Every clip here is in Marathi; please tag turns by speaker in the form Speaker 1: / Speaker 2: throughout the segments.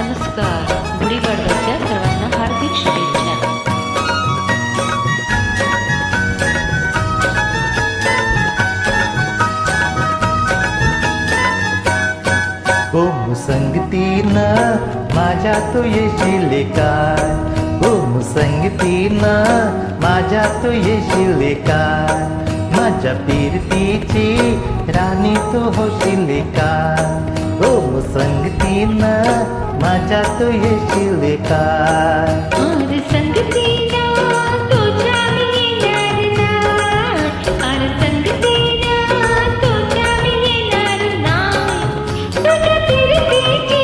Speaker 1: नमस्कार. गुढीपाडव्याच्या सर्वांना हार्दिक शुभेच्छा.
Speaker 2: ओम संगतीनं माझ्या तू येशील काय, ओम संगतीनं माझ्या तू येशील काय, माझ्या पीरतीची राणी तू होशील काय, ओम संगतीनं माझ्या तू येशील काय.
Speaker 1: आर संगतीला तुझ्या मी येणार नाही, आर संगतीला तुझ्या मी येणार नाही, तुझ्या फिरतीची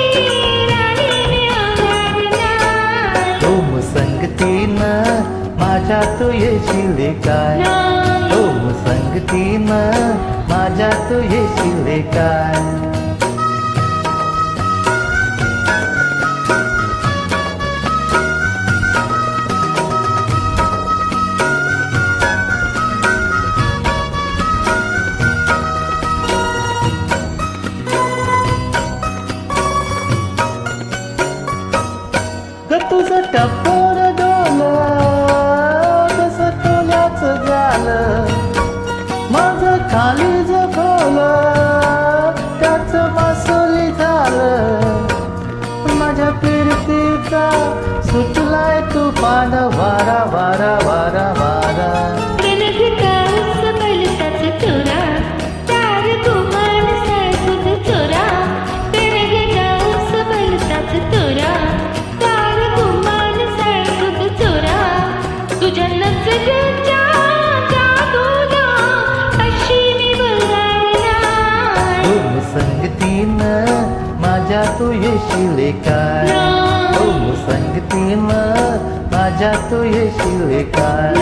Speaker 1: राणी मी होणार नाही.
Speaker 2: ओम संगतीनं माझ्या तू येशील काय, ओम संगतीनं माझ्या तू येशील काय. तुझं टपोर डोलं तसं तोल्याचं झालं, माझं खाली जपवलं त्याचं मासोली झालं, माझ्या फिरतीचा सुटलाय तू पान वारा वारा वारा वारा. ओम संगतीनं माझ्या तू येशील काय, ओम संगतीनं माझ्या तू येशील काय.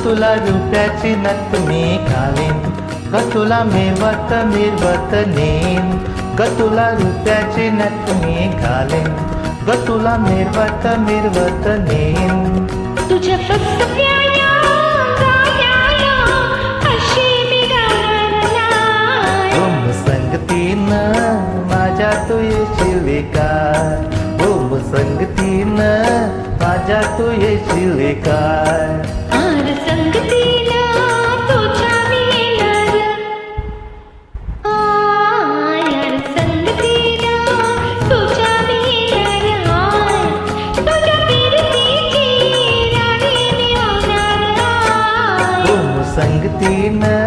Speaker 2: तुला रुपयाची नथ मी घालीन, ग तुला मिरवत मिरवत नेन, ग तुला रुपयाची नथ मी घालीन, ग तुला मिरवत मिरवत नेन.
Speaker 1: तुझ्या फसव्याला गाण्याला अशी मी गाणार नाही.
Speaker 2: ओम संगतीनं माझ्या तू येशील काय, ओम संगतीनं माझ्या तू येशील काय.
Speaker 1: आर संगतीला तुझ्या मी येणार, आर संगतीला तुझ्या मी येणार, तुझ्या फिरतीची राणी मी होणार.
Speaker 2: ओम संगतीनं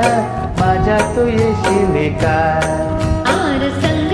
Speaker 2: माझ्या तू येशील काय.
Speaker 1: आर संग